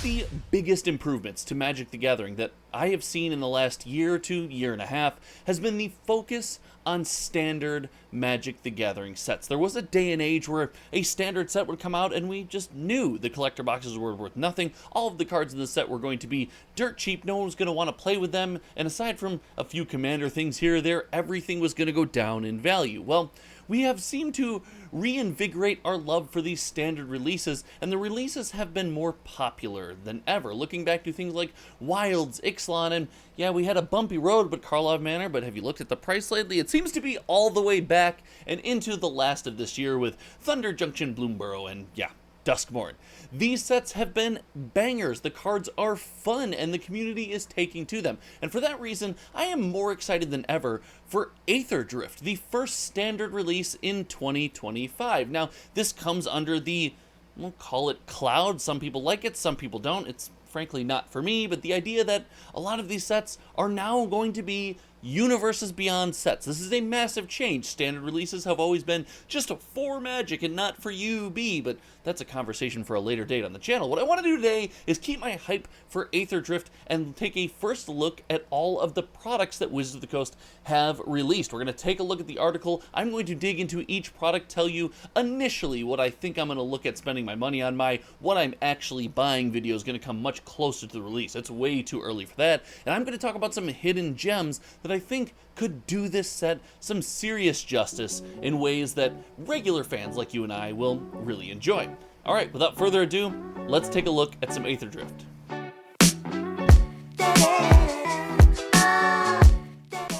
of the biggest improvements to Magic the Gathering that I have seen in the last year or two, year and a half, has been the focus on standard Magic the Gathering sets. There was a day and age where a standard set would come out and we just knew the collector boxes were worth nothing. All of the cards in the set were going to be dirt cheap, no one was going to want to play with them, and aside from a few commander things here or there, everything was going to go down in value. Well, we have seemed to reinvigorate our love for these standard releases, and the releases have been more popular than ever. Looking back to things like Wilds, Ixalan, and yeah, we had a bumpy road but Karlov Manor, but have you looked at the price lately? It seems to be all the way back and into the last of this year with Thunder Junction, Bloomborough, and yeah, Duskmorn. These sets have been bangers. The cards are fun and the community is taking to them. And for that reason, I am more excited than ever for Aetherdrift, the first standard release in 2025. Now, this comes under the, we'll call it cloud. Some people like it, some people don't. It's frankly not for me, but the idea that a lot of these sets are now going to be Universes Beyond sets. This is a massive change. Standard releases have always been just for Magic and not for UB, but that's a conversation for a later date on the channel. What I want to do today is keep my hype for Aetherdrift and take a first look at all of the products that Wizards of the Coast have released. We're going to take a look at the article. I'm going to dig into each product, tell you initially what I think I'm going to look at spending my money on. My what I'm actually buying video is going to come much closer to the release. It's way too early for that. And I'm going to talk about some hidden gems that I think could do this set some serious justice in ways that regular fans like you and I will really enjoy. Alright, without further ado, let's take a look at some Aetherdrift.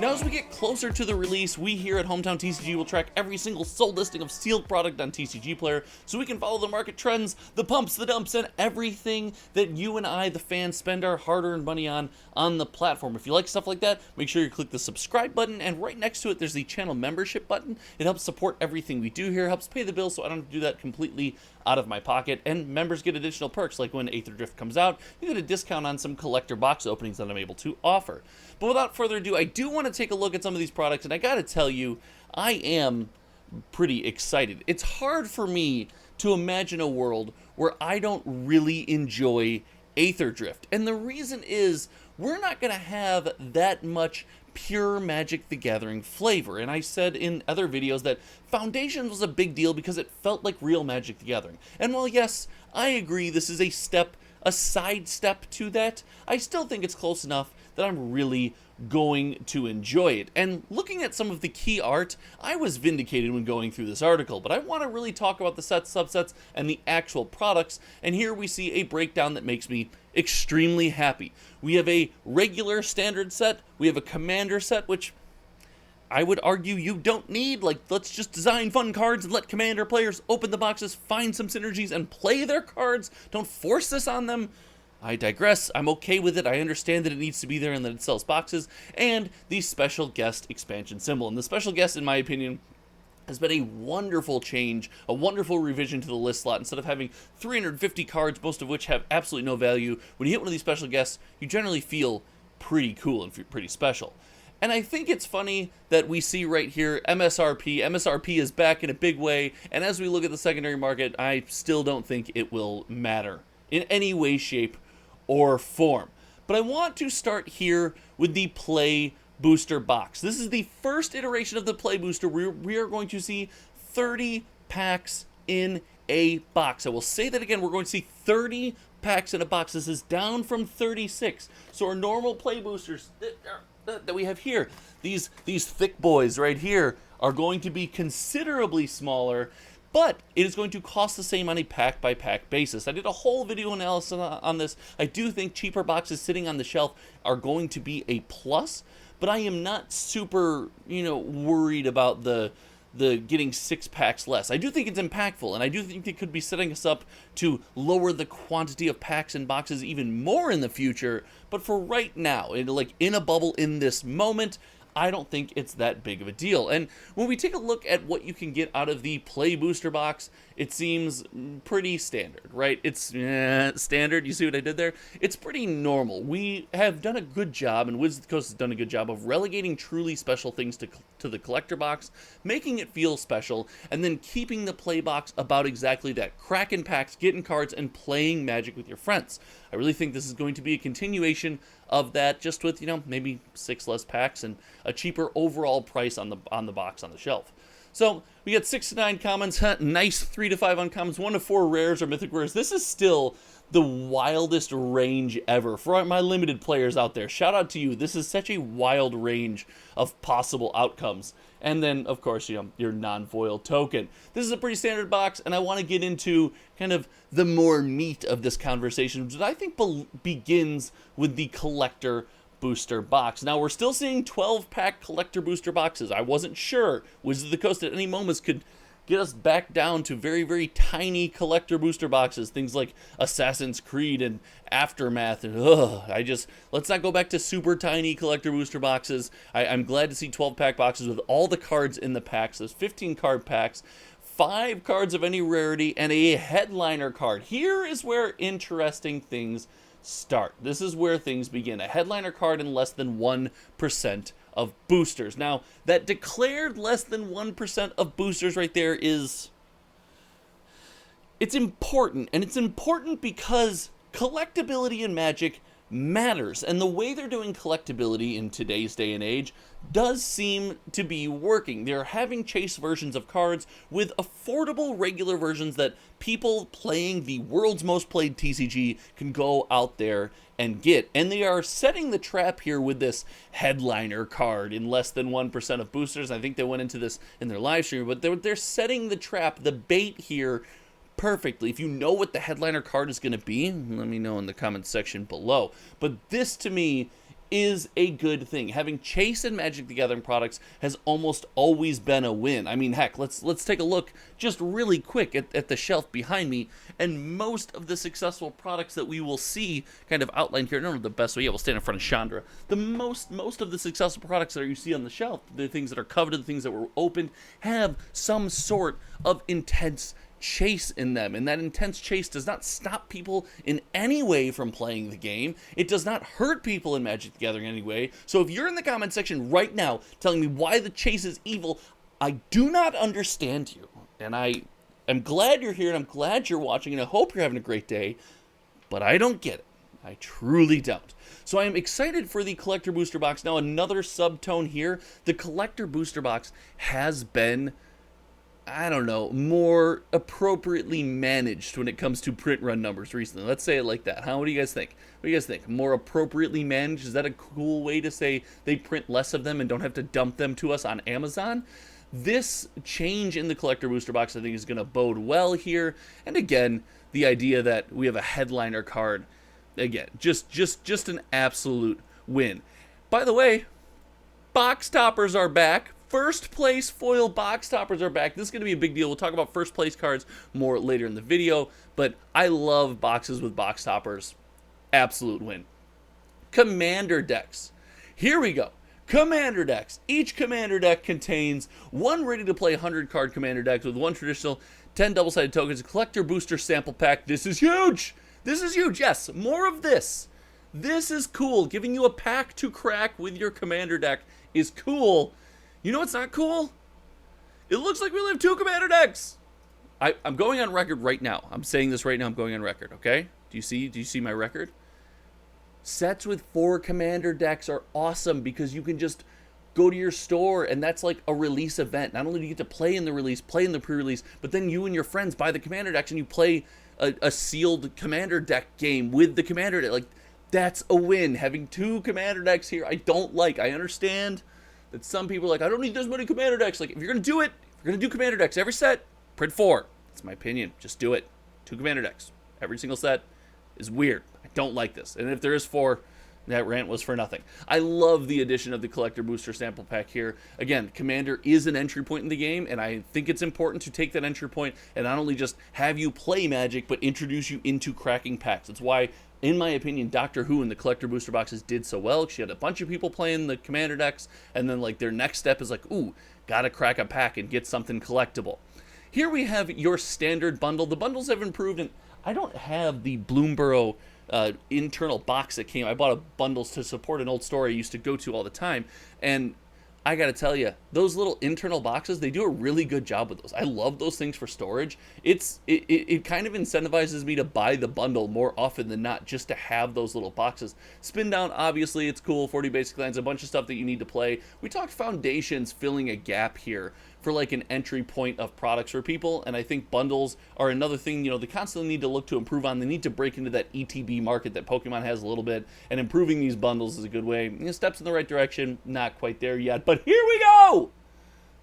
Now, as we get closer to the release, we here at Hometown TCG will track every single sold listing of sealed product on TCG Player so we can follow the market trends, the pumps, the dumps, and everything that you and I, the fans, spend our hard-earned money on the platform. If you like stuff like that, make sure you click the subscribe button, and right next to it, there's the channel membership button. It helps support everything we do here, helps pay the bills so I don't have to do that completely out of my pocket, and members get additional perks, like when Aetherdrift comes out, you get a discount on some collector box openings that I'm able to offer. But without further ado, I do want to take a look at some of these products, and I gotta tell you, I am pretty excited. It's hard for me to imagine a world where I don't really enjoy Aetherdrift, and the reason is we're not gonna have that much pure Magic the Gathering flavor. And I said in other videos that Foundations was a big deal because it felt like real Magic the Gathering. And while yes, I agree this is a side step to that, I still think it's close enough that I'm really going to enjoy it. And looking at some of the key art, I was vindicated when going through this article, but I want to really talk about the sets, subsets, and the actual products, and here we see a breakdown that makes me extremely happy. We have a regular standard set, we have a commander set, which I would argue you don't need. Like, let's just design fun cards and let commander players open the boxes, find some synergies, and play their cards. Don't force this on them. I digress. I'm okay with it. I understand that it needs to be there and that it sells boxes. And the special guest expansion symbol. And the special guest, in my opinion, has been a wonderful change, a wonderful revision to the list slot. Instead of having 350 cards, most of which have absolutely no value, when you hit one of these special guests, you generally feel pretty cool and pretty special. And I think it's funny that we see right here MSRP. MSRP is back in a big way, and as we look at the secondary market, I still don't think it will matter in any way, shape, or form. But I want to start here with the Play Booster box. This is the first iteration of the Play Booster where we are going to see 30 packs in a box. I will say that again, we're going to see 30 packs in a box. This is down from 36. So our normal Play Boosters that we have here, these thick boys right here, are going to be considerably smaller, but it is going to cost the same on a pack-by-pack basis. I did a whole video analysis on this. I do think cheaper boxes sitting on the shelf are going to be a plus, but I am not super, worried about the getting 6 packs less. I do think it's impactful, and I do think it could be setting us up to lower the quantity of packs and boxes even more in the future, but for right now, in a bubble in this moment, I don't think it's that big of a deal. And when we take a look at what you can get out of the Play Booster box, it seems pretty standard, right? It's standard. You see what I did there? It's pretty normal. We have done a good job, and Wizards of the Coast has done a good job of relegating truly special things to the collector box, making it feel special, and then keeping the play box about exactly that. Cracking packs, getting cards, and playing Magic with your friends. I really think this is going to be a continuation of that, just with, maybe 6 less packs and a cheaper overall price on the box on the shelf. So we got 6 to 9 commons, nice 3 to 5 uncommons, 1 to 4 rares or mythic rares. This is still the wildest range ever for my limited players out there. Shout out to you. This is such a wild range of possible outcomes. And then, of course, your non-foil token. This is a pretty standard box, and I want to get into kind of the more meat of this conversation, which I think begins with the collector booster box. Now, we're still seeing 12-pack collector booster boxes. I wasn't sure Wizards of the Coast at any moments could get us back down to very, very tiny collector booster boxes, things like Assassin's Creed and Aftermath. And let's not go back to super tiny collector booster boxes. I'm glad to see 12-pack boxes with all the cards in the packs. There's 15 card packs, 5 cards of any rarity, and a headliner card. Here is where interesting things start. This is where things begin. A headliner card in less than 1% of boosters. Now, that declared less than 1% of boosters right there it's important, and it's important because collectability in Magic matters, and the way they're doing collectability in today's day and age does seem to be working. They're having chase versions of cards with affordable regular versions that people playing the world's most played TCG can go out there and get. And they are setting the trap here with this headliner card in less than 1% of boosters. I think they went into this in their live stream, but they're setting the trap, the bait here perfectly. If you know what the headliner card is going to be, let me know in the comments section below. But this, to me, is a good thing. Having Chase and Magic the Gathering products has almost always been a win. I mean, heck, let's take a look just really quick at the shelf behind me, and most of the successful products that we will see kind of outlined here, I don't know the best way, we'll stand in front of Chandra. The most of the successful products that you see on the shelf, the things that are coveted, the things that were opened, have some sort of intense chase in them, and that intense chase does not stop people in any way from playing the game. It does not hurt people in Magic the Gathering in any way. So if you're in the comment section right now telling me why the chase is evil, I do not understand you, and I am glad you're here, and I'm glad you're watching, and I hope you're having a great day, but I don't get it. I truly don't. So I am excited for the collector booster box. Now, another subtone here, the collector booster box has been, I don't know, more appropriately managed when it comes to print run numbers recently. Let's say it like that. What do you guys think? What do you guys think? More appropriately managed? Is that a cool way to say they print less of them and don't have to dump them to us on Amazon? This change in the collector booster box, I think, is going to bode well here. And again, the idea that we have a headliner card, again, just an absolute win. By the way, box toppers are back. First place foil box toppers are back. This is going to be a big deal. We'll talk about first place cards more later in the video, but I love boxes with box toppers. Absolute win. Commander decks. Here we go. Commander decks. Each commander deck contains one ready-to-play 100-card commander deck with one traditional 10 double-sided tokens, a collector booster sample pack. This is huge. This is huge. Yes, more of this. This is cool. Giving you a pack to crack with your commander deck is cool. You know what's not cool? It looks like we only have 2 commander decks. I'm going on record right now. I'm saying this right now. I'm going on record, okay? Do you see my record? Sets with 4 commander decks are awesome because you can just go to your store, and that's like a release event. Not only do you get to play in the release, play in the pre-release, but then you and your friends buy the commander decks and you play a sealed commander deck game with the commander deck. Like, that's a win. Having 2 commander decks here, I understand that some people are like, I don't need this many commander decks. Like, if you're going to do it, if you're going to do commander decks every set, print 4. That's my opinion. Just do it. 2 commander decks. Every single set is weird. I don't like this. And if there is 4, that rant was for nothing. I love the addition of the collector booster sample pack here. Again, commander is an entry point in the game, and I think it's important to take that entry point and not only just have you play Magic, but introduce you into cracking packs. That's why, in my opinion, Doctor Who and the collector booster boxes did so well. She had a bunch of people playing the commander decks, and then like their next step is like, ooh, gotta crack a pack and get something collectible. here we have your standard bundle. The bundles have improved, and I don't have the Bloomborough internal box that came. I bought a bundles to support an old store I used to go to all the time, and I gotta tell you, those little internal boxes, they do a really good job with those. I love those things for storage. It kind of incentivizes me to buy the bundle more often than not, just to have those little boxes. Spin down, obviously, it's cool. 40 basic lands, a bunch of stuff that you need to play. We talked foundations filling a gap here for like an entry point of products for people, and I think bundles are another thing, you know, they constantly need to look to improve on. They need to break into that ETB market that Pokemon has a little bit, and improving these bundles is a good way. You know, steps in the right direction, not quite there yet, but here we go!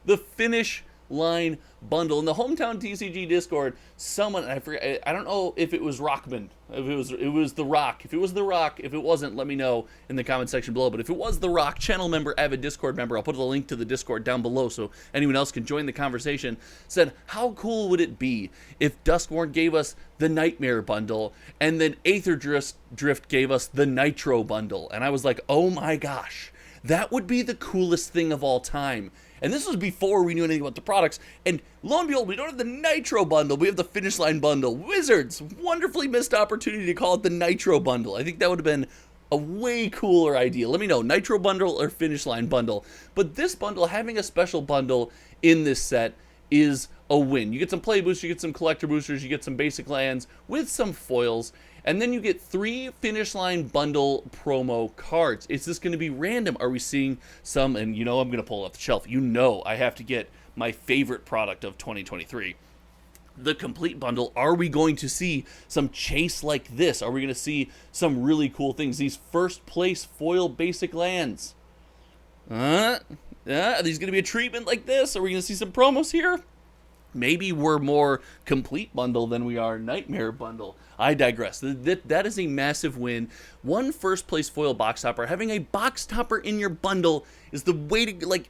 The finish line bundle. In the Hometown TCG Discord, someone, I forget, I don't know if it was Rockman, if it was The Rock. If it was The Rock, if it wasn't, let me know in the comment section below. But if it was The Rock, channel member, avid Discord member, I'll put the link to the Discord down below so anyone else can join the conversation, said, how cool would it be if Duskborn gave us the Nightmare bundle and then Aetherdrift gave us the Nitro bundle? And I was like, oh my gosh, that would be the coolest thing of all time. And this was before we knew anything about the products. And lo and behold, we don't have the Nitro bundle. We have the Finish Line bundle. Wizards, wonderfully missed opportunity to call it the Nitro bundle. I think that would have been a way cooler idea. Let me know, Nitro bundle or Finish Line bundle. But this bundle, having a special bundle in this set, is a win. You get some play boosters, you get some collector boosters, you get some basic lands with some foils, and then you get 3 Finish Line bundle promo cards. Is this going to be random? Are we seeing some, and you know I'm going to pull it off the shelf. You know I have to get my favorite product of 2023. The complete bundle. Are we going to see some chase like this? Are we going to see some really cool things? These first place foil basic lands. Are these going to be a treatment like this? Are we going to see some promos here? Maybe we're more complete bundle than we are Nightmare bundle. I digress. That is a massive win. One first place foil box topper. Having a box topper in your bundle is the way to, like,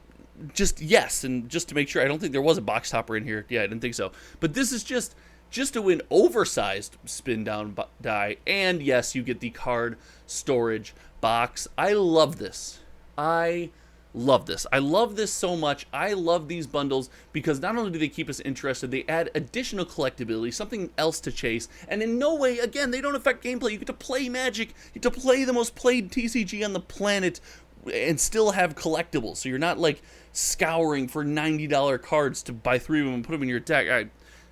just yes. And just to make sure, I don't think there was a box topper in here. Yeah, I didn't think so. But this is just to win oversized spin down die. And yes, you get the card storage box. I love this. I love this. I love this so much. I love these bundles because not only do they keep us interested, they add additional collectability, something else to chase, and in no way, again, they don't affect gameplay. You get to play Magic, you get to play the most played TCG on the planet and still have collectibles. So you're not like scouring for $90 cards to buy 3 of them and put them in your deck.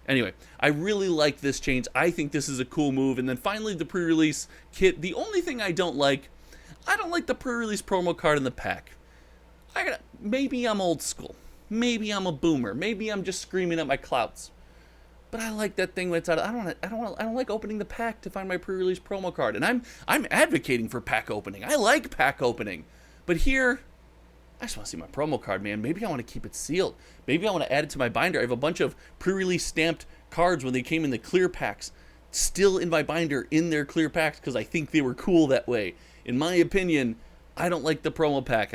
Anyway, I really like this change. I think this is a cool move. And then finally, the pre-release kit. The only thing I don't like the pre-release promo card in the pack. Maybe I'm old school. Maybe I'm a boomer. Maybe I'm just screaming at my clouts. But I like that thing when it's out. I don't like opening the pack to find my pre-release promo card. And I'm advocating for pack opening. I like pack opening. But here, I just want to see my promo card, man. Maybe I want to keep it sealed. Maybe I want to add it to my binder. I have a bunch of pre-release stamped cards when they came in the clear packs, still in my binder in their clear packs because I think they were cool that way. In my opinion, I don't like the promo pack.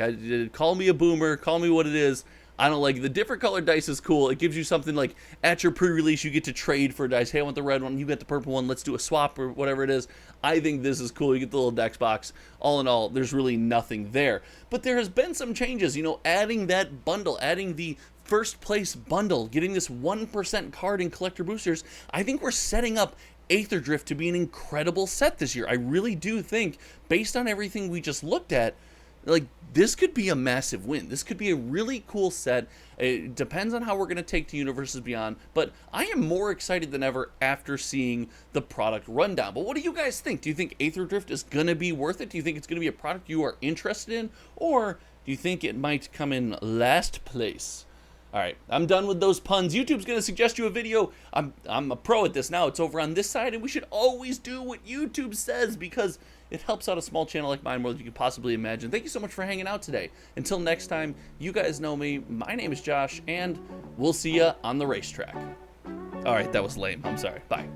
Call me a boomer, call me what it is. I don't like it. The different colored dice is cool. It gives you something like at your pre-release you get to trade for dice. Hey, I want the red one, you get the purple one, let's do a swap or whatever it is. I think this is cool. You get the little dex box. All in all, there's really nothing there. But there has been some changes, you know, adding that bundle, adding the first place bundle, getting this 1% card in collector boosters. I think we're setting up Aetherdrift to be an incredible set this year. I really do think, based on everything we just looked at, like, this could be a massive win. This could be a really cool set. It depends on how we're going to take to Universes Beyond, but I am more excited than ever after seeing the product rundown. But what do you guys think? Do you think Aetherdrift is going to be worth it? Do you think it's going to be a product you are interested in? Or do you think it might come in last place? All right, I'm done with those puns. YouTube's going to suggest you a video. I'm a pro at this now. It's over on this side, and we should always do what YouTube says because it helps out a small channel like mine more than you could possibly imagine. Thank you so much for hanging out today. Until next time, you guys know me. My name is Josh, and we'll see ya on the racetrack. All right, that was lame. I'm sorry. Bye.